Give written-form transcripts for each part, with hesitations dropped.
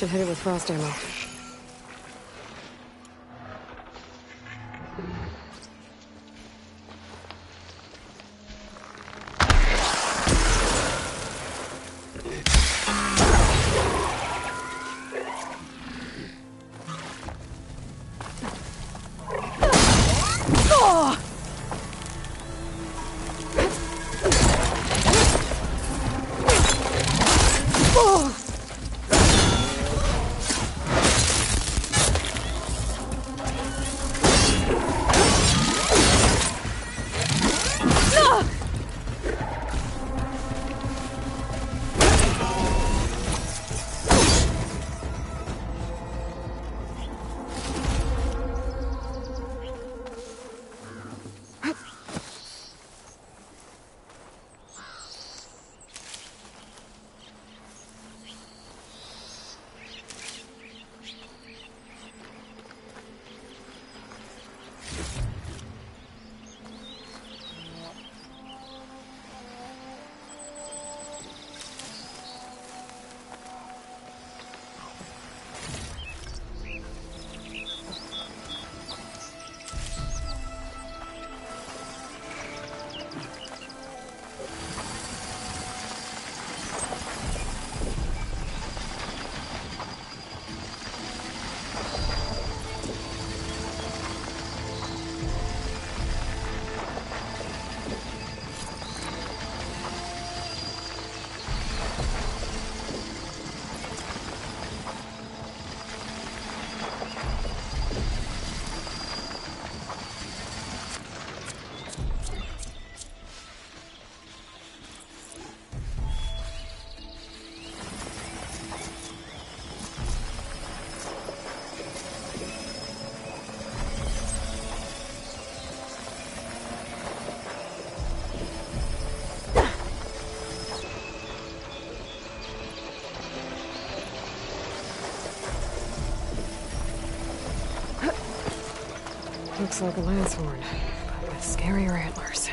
Should hit it with frost ammo. Looks like a lance horn, but with scarier antlers.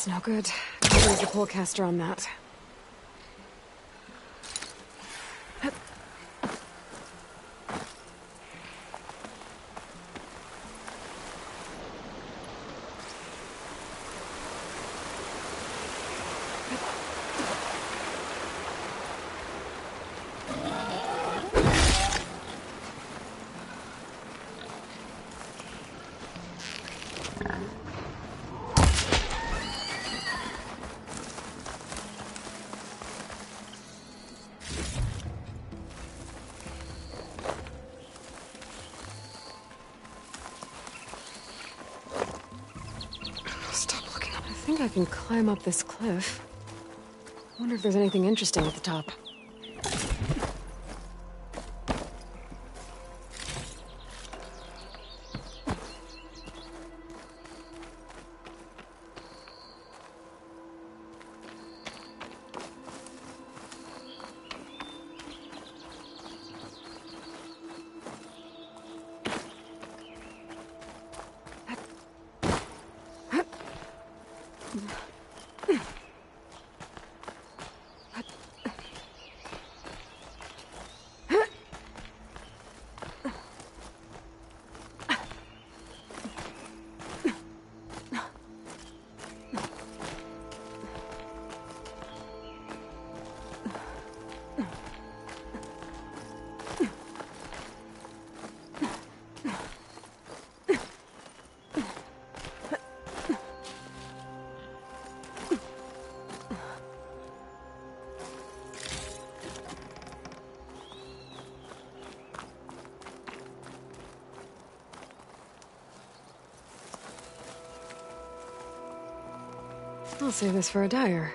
That's no good. There's the pullcaster on that. think I can climb up this cliff. Wonder if there's anything interesting at the top. I'll save this for a dyer.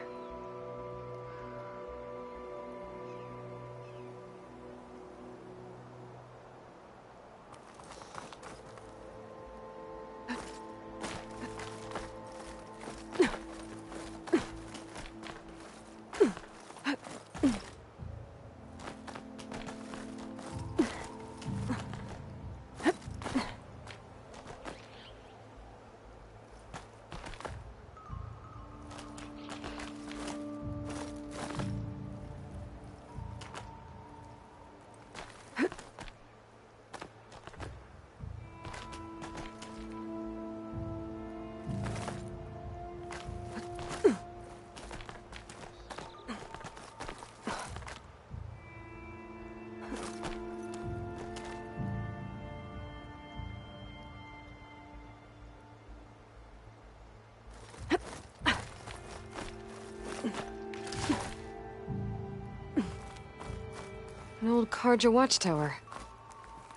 An old Karja watchtower.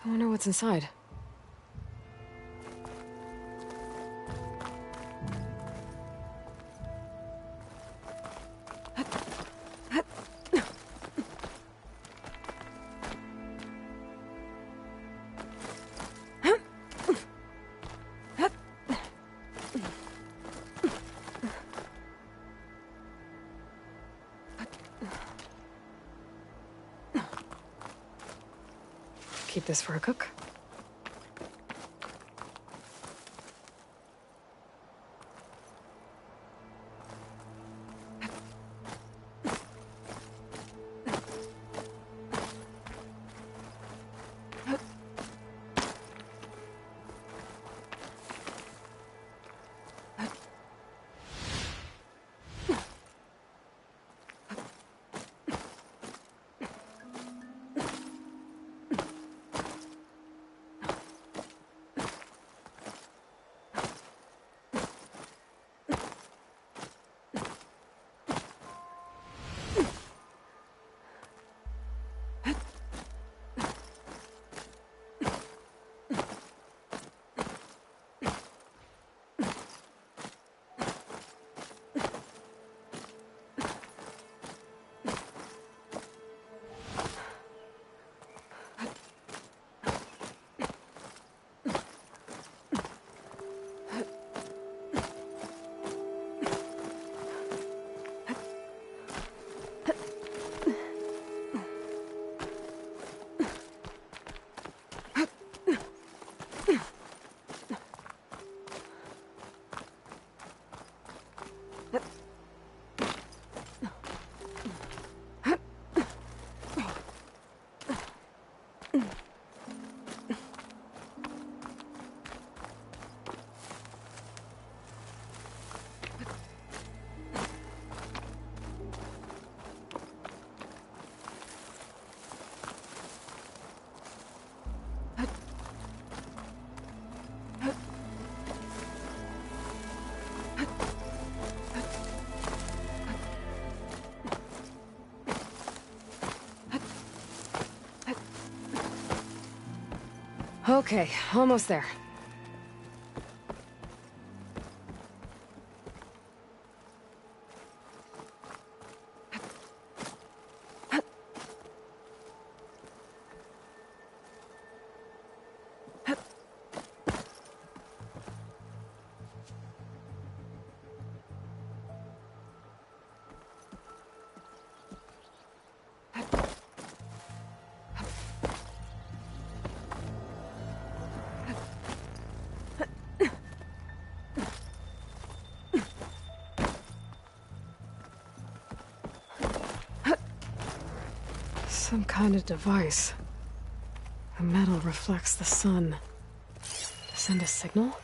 I wonder what's inside. Keep this for a cook. Okay, almost there. Some kind of device. The metal reflects the sun. To send a signal?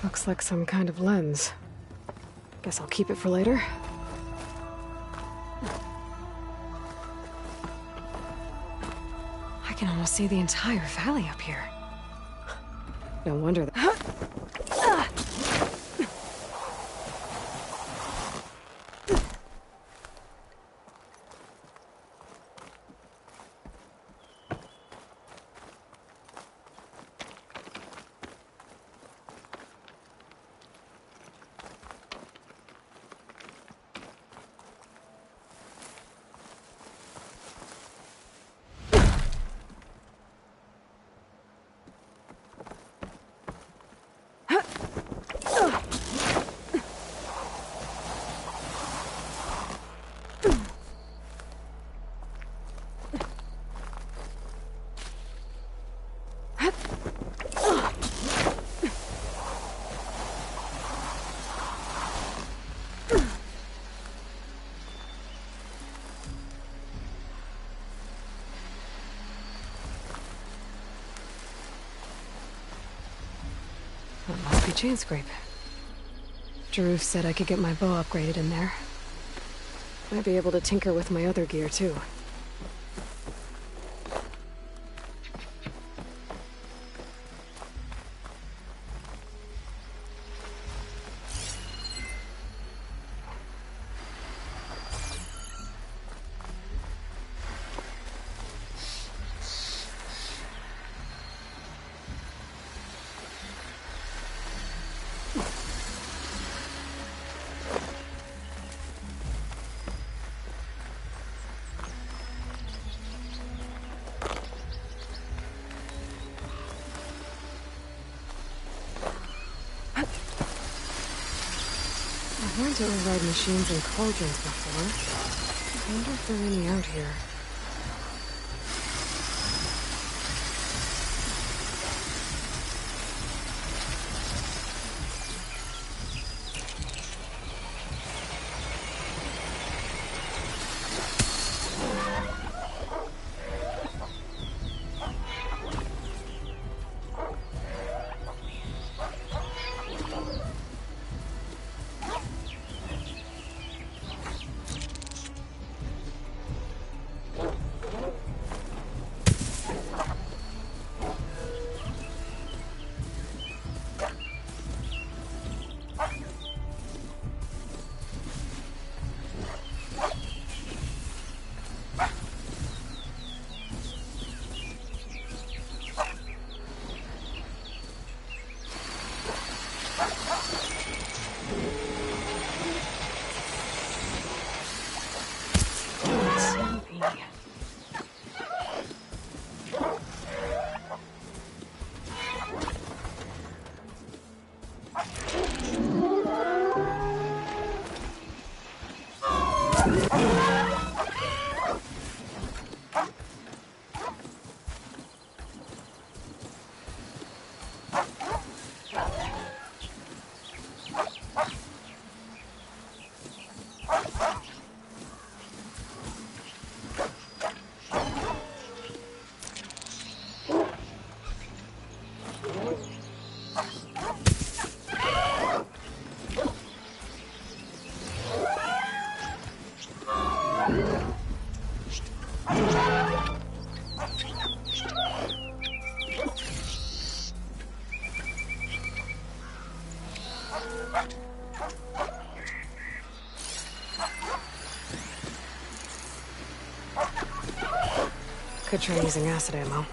Looks like some kind of lens. Guess I'll keep it for later. I can almost see the entire valley up here. No wonder that... That must be Chainscrape. Drew said I could get my bow upgraded in there. Might be able to tinker with my other gear, too. I've learned to override machines and cauldrons before. I wonder if there are any out here. Could try using acid ammo.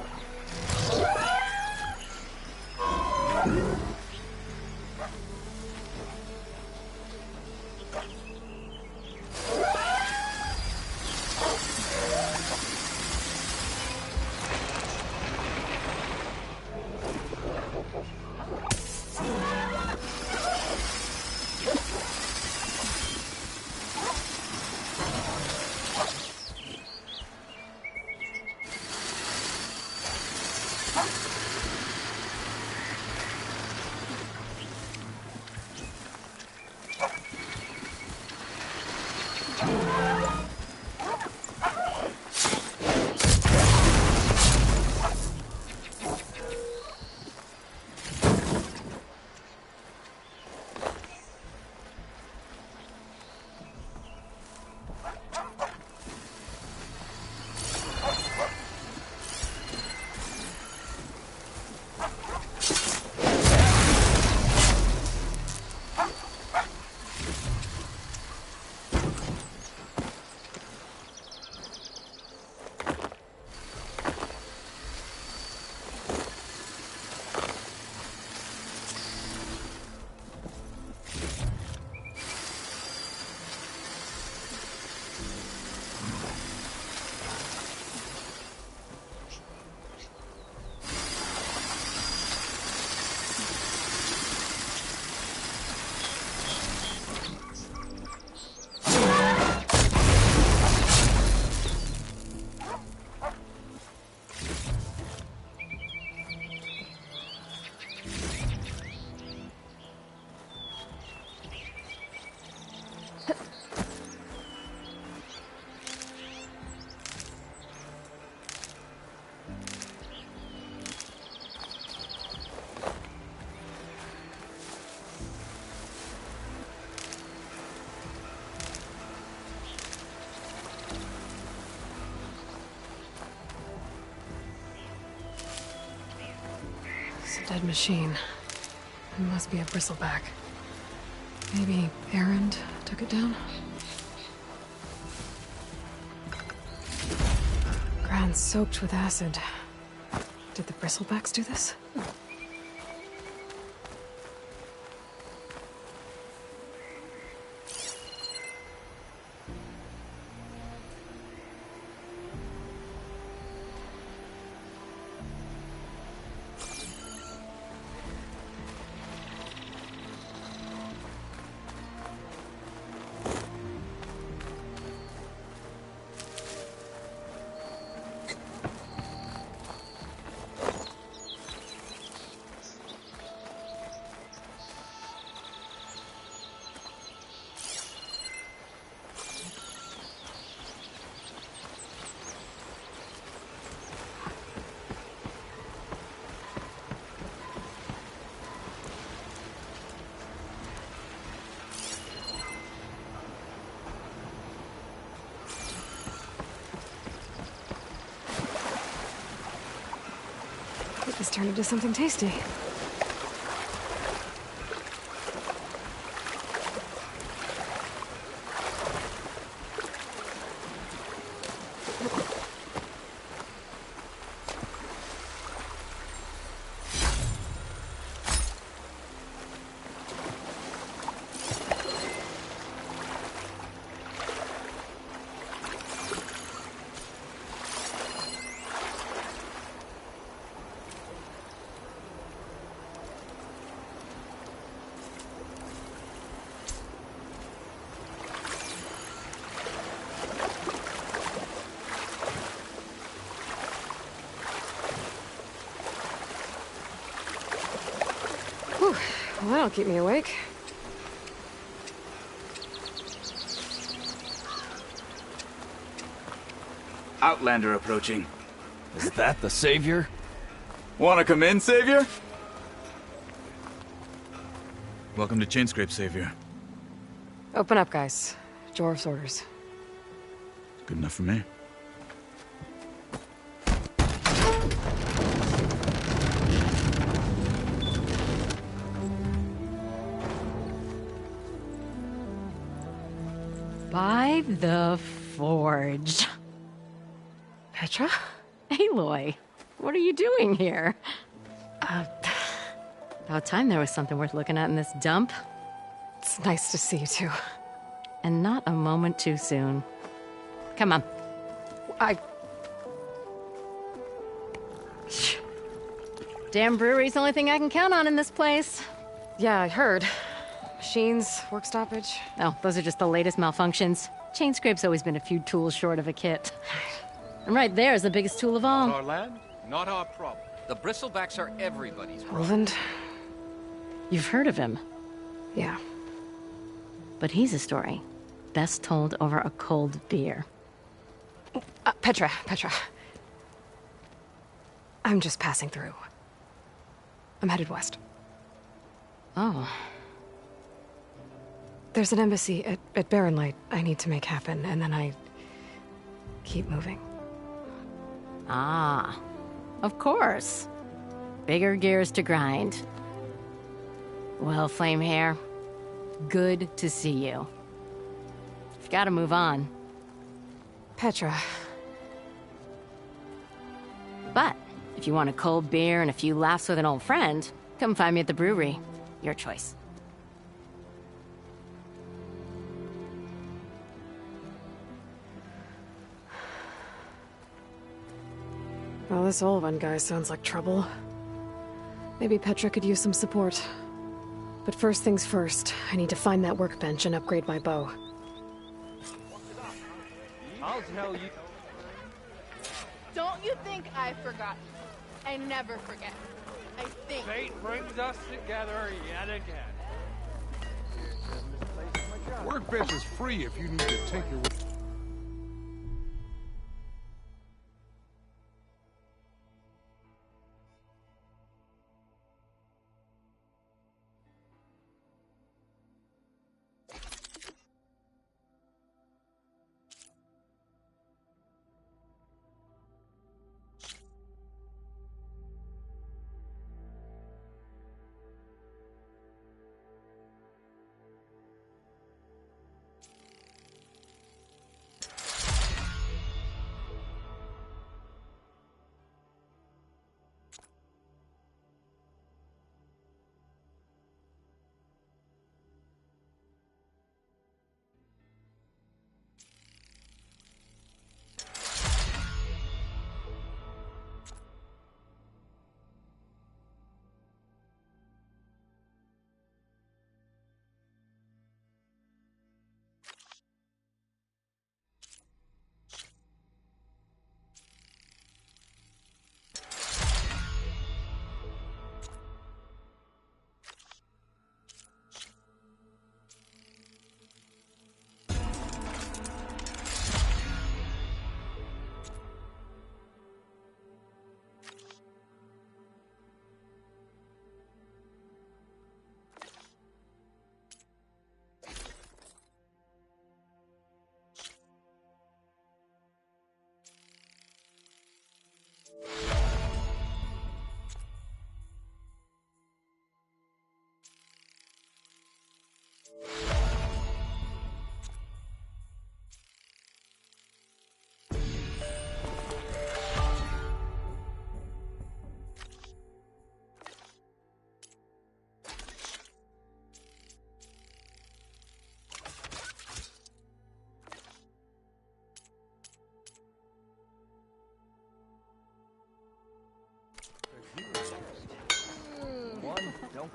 Dead machine. It must be a bristleback. Maybe Erend took it down? Ground soaked with acid. Did the bristlebacks do this? This turned into something tasty. Whew. Well, that'll keep me awake. Outlander approaching. Is that the Savior? Wanna come in, Savior? Welcome to Chainscrape, Savior. Open up, guys. Jorv's orders. Good enough for me. By the Forge. Petra? Aloy, what are you doing here? About time there was something worth looking at in this dump. It's nice to see you too. And not a moment too soon. Come on. Damn brewery's the only thing I can count on in this place. Yeah, I heard. Machines, work stoppage. Oh, those are just the latest malfunctions. Chainscrape's always been a few tools short of a kit. And right there is the biggest tool of all. Not our land, not our problem. The bristlebacks are everybody's problem. Roland? You've heard of him, Yeah. but he's a story best told over a cold beer. Petra. I'm just passing through. I'm headed west. Oh, There's an embassy at Barrenlight I need to make happen, and then I keep moving. ah, of course. Bigger gears to grind. Well, Flamehair, good to see you. You've got to move on. Petra. But if you want a cold beer and a few laughs with an old friend, come find me at the brewery. Your choice. Well, this Olvan guy sounds like trouble. Maybe Petra could use some support. But first things first, I need to find that workbench and upgrade my bow. I'll tell you. Don't you think I've forgotten? I never forget. I think. Fate brings us together yet again. Workbench is free if you need to tinker with.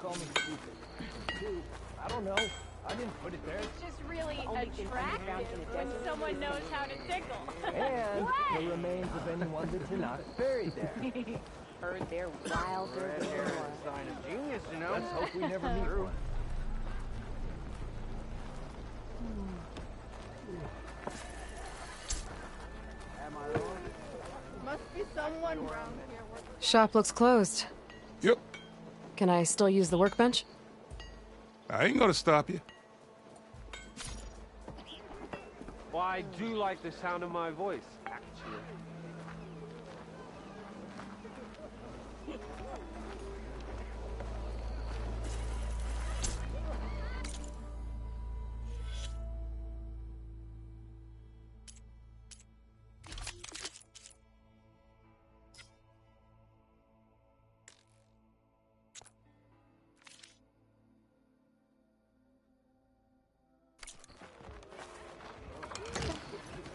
call me stupid. I don't know. I didn't put it there. It's just really attractive when someone knows how to tickle. And What? the remains of anyone that's not buried there. Heard they're wilder than yours. Sign of genius, you know? Let's hope we never meet one. Must be someone around here. Shop looks closed. Yep. Can I still use the workbench? I ain't gonna stop you. Well, I do like the sound of my voice, actually.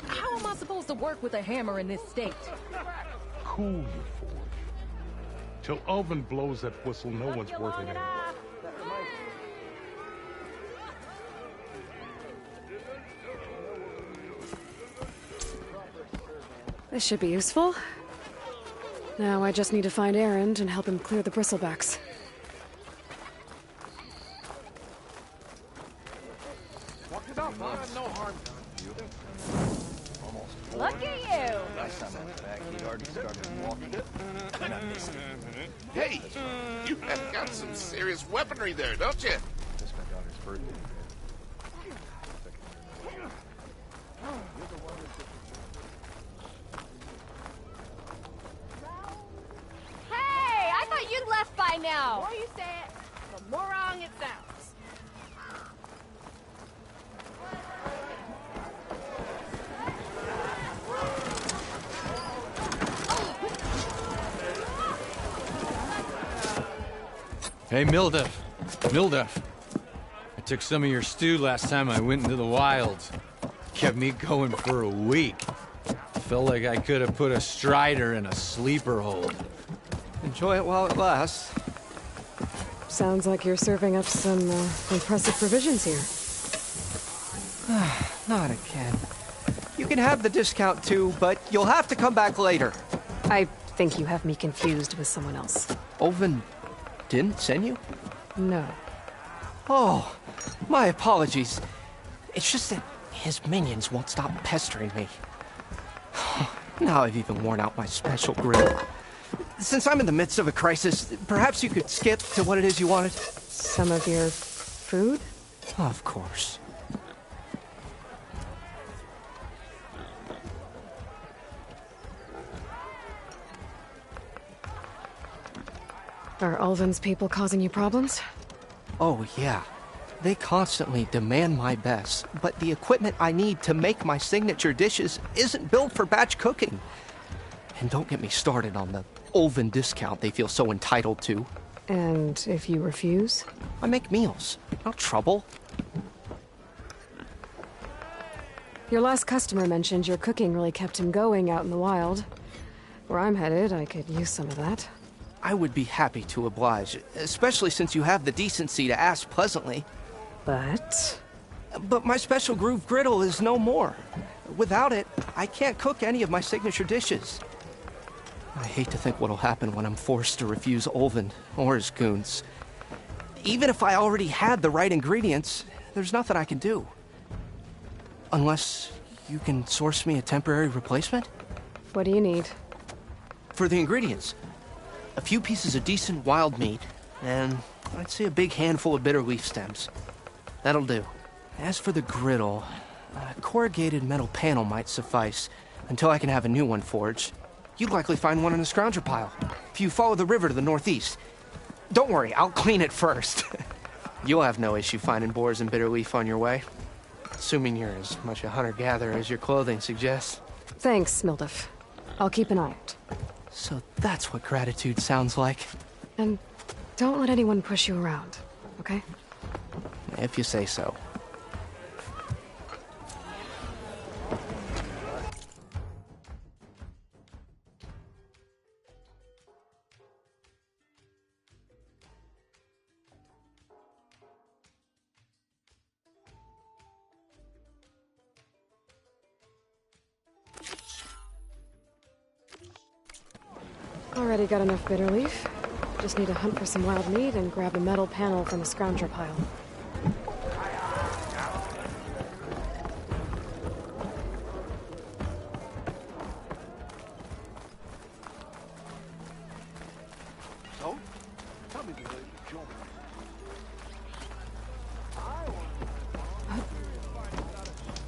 How am I supposed to work with a hammer in this state? Cool you, Forge. Till Ulvin blows that whistle, no one's worth an egg. This should be useful. Now I just need to find Erend and help him clear the bristlebacks. Walk it up, man. No harm done. Look at you! Last time I went back, he'd already started walking. And I missed him. Hey, you have got some serious weaponry there, don't you? It's my daughter's birthday. Hey, I thought you'd left by now. The more you say it, the more wrong it sounds. Hey, Mildef. Mildef. I took some of your stew last time I went into the wilds. Kept me going for a week. Felt like I could have put a strider in a sleeper hold. Enjoy it while it lasts. Sounds like you're serving up some impressive provisions here. Not again. You can have the discount too, but you'll have to come back later. I think you have me confused with someone else. Ulvin didn't send you? No. Oh, my apologies. It's just that his minions won't stop pestering me. Now I've even worn out my special grill. Since I'm in the midst of a crisis, perhaps you could skip to what it is you wanted? Some of your food? Of course. Are Ulvin's people causing you problems? Oh, yeah. They constantly demand my best, but the equipment I need to make my signature dishes isn't built for batch cooking. And don't get me started on the Ulvin discount they feel so entitled to. And if you refuse? I make meals, not trouble. Your last customer mentioned your cooking really kept him going out in the wild. Where I'm headed, I could use some of that. I would be happy to oblige, especially since you have the decency to ask pleasantly. But my special groove griddle is no more. Without it, I can't cook any of my signature dishes. I hate to think what'll happen when I'm forced to refuse Ulvin or his goons. Even if I already had the right ingredients, there's nothing I can do. Unless you can source me a temporary replacement? What do you need? For the ingredients, a few pieces of decent wild meat, and I'd say a big handful of bitter leaf stems. That'll do. As for the griddle, a corrugated metal panel might suffice until I can have a new one forged. You'd likely find one in a scrounger pile if you follow the river to the northeast. Don't worry, I'll clean it first. You'll have no issue finding boars and bitter leaf on your way. Assuming you're as much a hunter-gatherer as your clothing suggests. Thanks, Mildef. I'll keep an eye out. So that's what gratitude sounds like. And don't let anyone push you around, okay? If you say so. Already got enough bitter leaf. Just need to hunt for some wild meat and grab a metal panel from the scrounger pile. So, tell me the latest joke.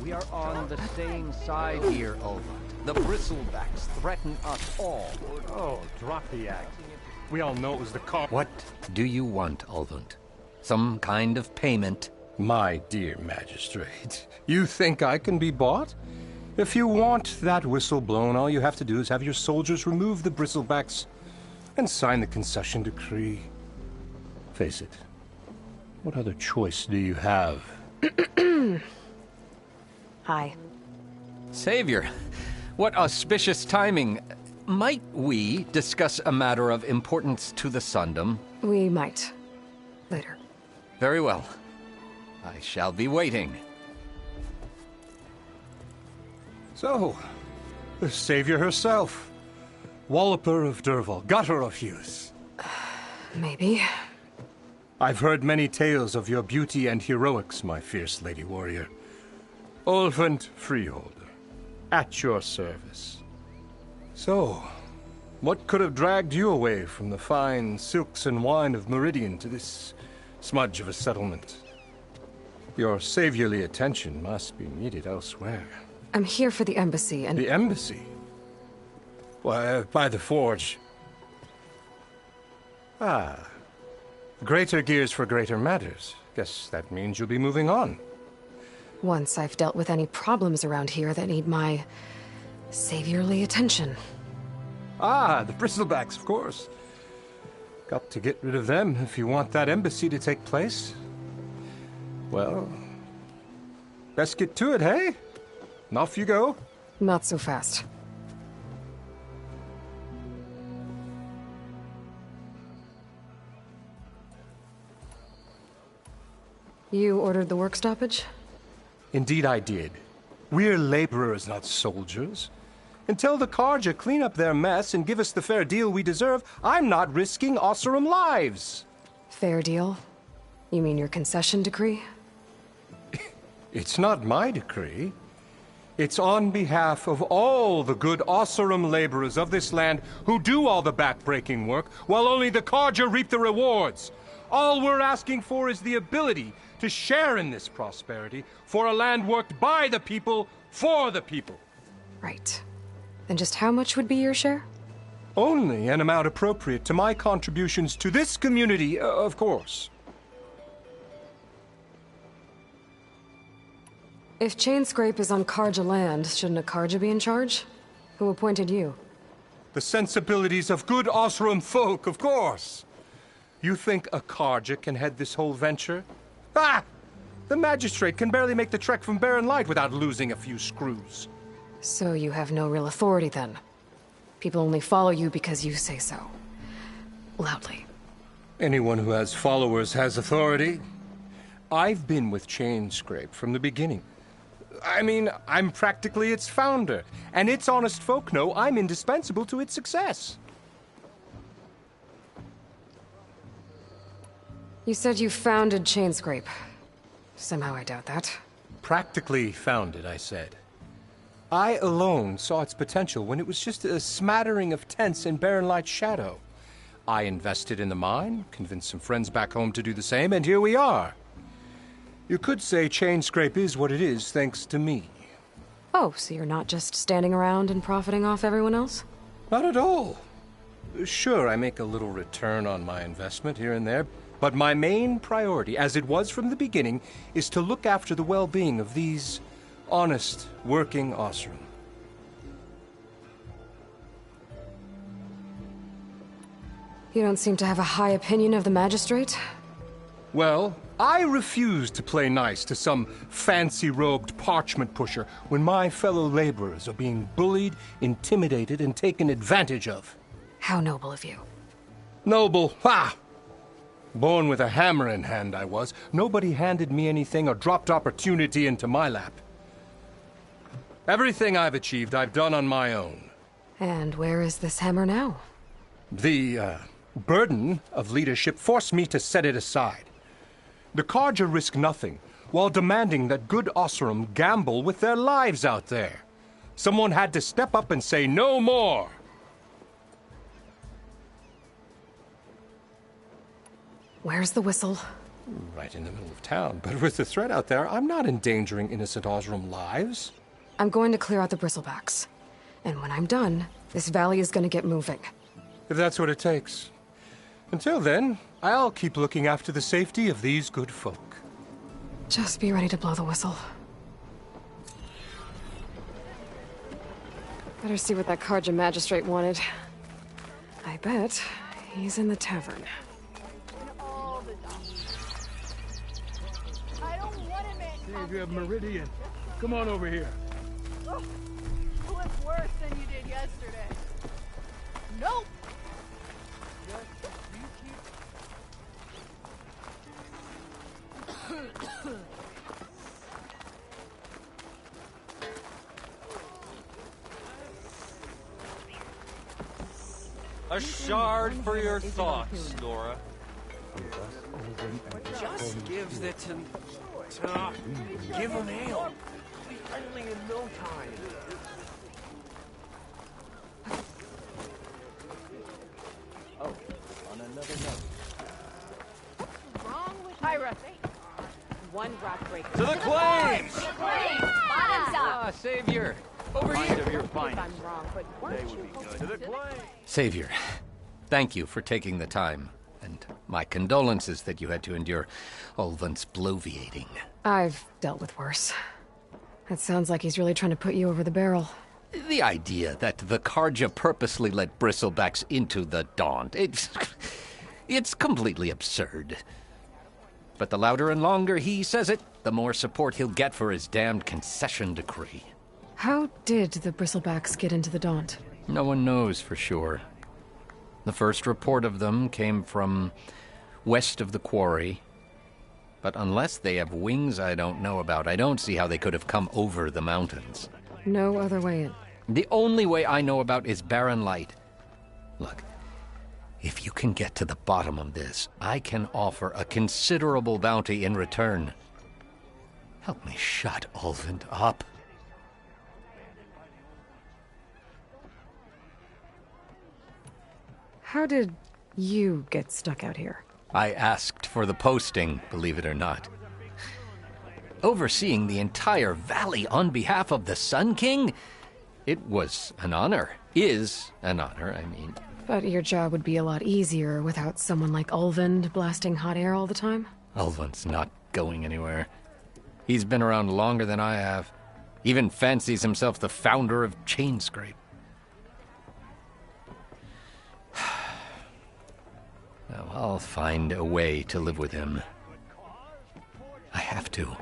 We are on the same side here, Olva. The bristlebacks threaten us all. Oh, drop the act. We all know it was the car. What do you want, Ulvund? Some kind of payment? My dear magistrate, you think I can be bought? If you want that whistle blown, all you have to do is have your soldiers remove the bristlebacks and sign the concession decree. Face it, what other choice do you have? Hi. Savior, what auspicious timing. Might we discuss a matter of importance to the Sundom? We might. Later. Very well. I shall be waiting. So, the savior herself. Walloper of Derval, gutter of Hughes. Maybe. I've heard many tales of your beauty and heroics, my fierce lady warrior. Ulvund Freeholder, at your service. So, what could have dragged you away from the fine silks and wine of Meridian to this smudge of a settlement? Your saviorly attention must be needed elsewhere. I'm here for the embassy and— The embassy? Why, by the forge. Ah. Greater gears for greater matters. Guess that means you'll be moving on. Once I've dealt with any problems around here that need my saviorly attention. Ah, the bristlebacks, of course. Got to get rid of them if you want that embassy to take place. Well, best get to it, hey? And off you go. Not so fast. You ordered the work stoppage? Indeed I did. We're laborers, not soldiers. Until the Carja clean up their mess and give us the fair deal we deserve, I'm not risking Osseram lives. Fair deal? You mean your concession decree? It's not my decree. It's on behalf of all the good Osseram laborers of this land who do all the back-breaking work, while only the Carja reap the rewards. All we're asking for is the ability to share in this prosperity for a land worked by the people, for the people. Right. Then just how much would be your share? Only an amount appropriate to my contributions to this community, of course. If Chainscrape is on Carja land, shouldn't a Carja be in charge? Who appointed you? The sensibilities of good Osseram folk, of course. You think a Carja can head this whole venture? Ah! The magistrate can barely make the trek from Barren Light without losing a few screws. So you have no real authority then? People only follow you because you say so. Loudly. Anyone who has followers has authority. I've been with Chainscrape from the beginning. I mean, I'm practically its founder, and its honest folk know I'm indispensable to its success. You said you founded Chainscrape. Somehow I doubt that. Practically founded, I said. I alone saw its potential when it was just a smattering of tents in Barren Light's shadow. I invested in the mine, convinced some friends back home to do the same, and here we are. You could say Chainscrape is what it is thanks to me. Oh, so you're not just standing around and profiting off everyone else? Not at all. Sure, I make a little return on my investment here and there, but my main priority, as it was from the beginning, is to look after the well-being of these honest, working Osseram. You don't seem to have a high opinion of the magistrate? Well, I refuse to play nice to some fancy-robed parchment pusher when my fellow laborers are being bullied, intimidated, and taken advantage of. How noble of you. Noble? Ha! Born with a hammer in hand, I was. Nobody handed me anything or dropped opportunity into my lap. Everything I've achieved, I've done on my own. And where is this hammer now? The burden of leadership forced me to set it aside. The Carja risk nothing, while demanding that good Oseram gamble with their lives out there. Someone had to step up and say no more. Where's the whistle? Right in the middle of town. But with the threat out there, I'm not endangering innocent Oseram lives. I'm going to clear out the bristlebacks. And when I'm done, this valley is going to get moving. If that's what it takes. Until then, I'll keep looking after the safety of these good folk. Just be ready to blow the whistle. Better see what that Carja magistrate wanted. I bet he's in the tavern. Savior of Meridian, come on over here. Oh, you look worse than you did yesterday. Nope. A shard for your thoughts, Nora. Just give the give him ale. We'll be friendly in no time. Oh, on another note. What's wrong with Ira? One rock breaker. To the claims! To the claims! Bottoms up! Ah, Savior! Over here! If I'm wrong, but weren't you To the claims! Savior, thank you for taking the time. And my condolences that you had to endure Ulvund's bloviating. I've dealt with worse. That sounds like he's really trying to put you over the barrel. The idea that the Carja purposely let bristlebacks into the Daunt, it's completely absurd. But the louder and longer he says it, the more support he'll get for his damned concession decree. How did the bristlebacks get into the Daunt? No one knows for sure. The first report of them came from west of the quarry. But unless they have wings I don't know about, I don't see how they could have come over the mountains. No other way in. The only way I know about is Barren Light. Look, if you can get to the bottom of this, I can offer a considerable bounty in return. Help me shut Ulvund up. How did you get stuck out here? I asked for the posting, believe it or not. Overseeing the entire valley on behalf of the Sun King? It was an honor. Is an honor, I mean. But your job would be a lot easier without someone like Ulvund blasting hot air all the time? Ulvund's not going anywhere. He's been around longer than I have. Even fancies himself the founder of Chainscrape. Now, I'll find a way to live with him. I have to.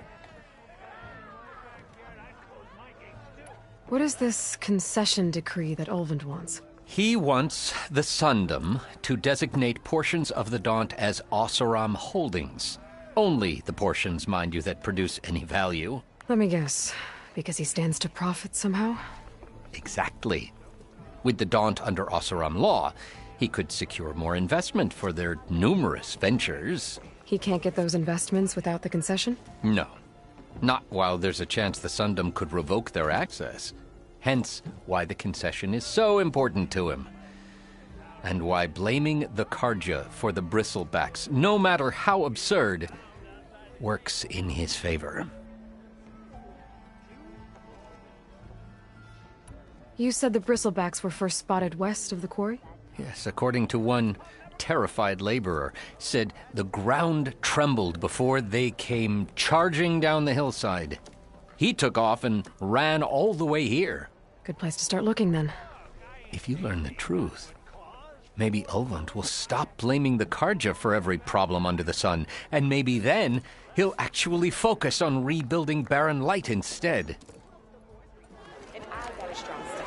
What is this concession decree that Ulvund wants? He wants the Sundom to designate portions of the Daunt as Oseram holdings. Only the portions, mind you, that produce any value. Let me guess. Because he stands to profit somehow? Exactly. With the Daunt under Oseram law, he could secure more investment for their numerous ventures. He can't get those investments without the concession? No. Not while there's a chance the Sundom could revoke their access. Hence why the concession is so important to him. And why blaming the Carja for the bristlebacks, no matter how absurd, works in his favor. You said the bristlebacks were first spotted west of the quarry? Yes, according to one terrified laborer, said the ground trembled before they came charging down the hillside. He took off and ran all the way here. Good place to start looking, then. If you learn the truth, maybe Ulvund will stop blaming the Carja for every problem under the sun, and maybe then he'll actually focus on rebuilding Barren Light instead. And I got a strong step.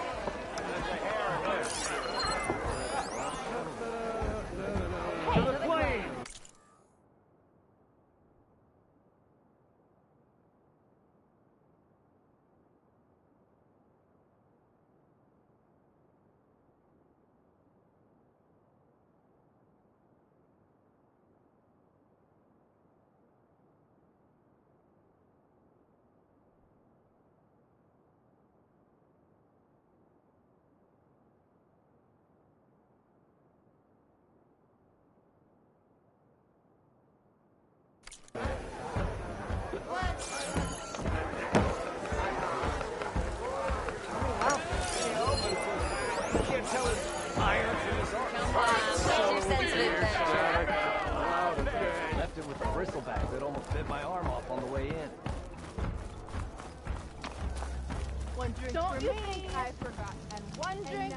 Don't you think I forgot? And one drink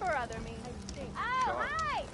for other me. Oh, hi!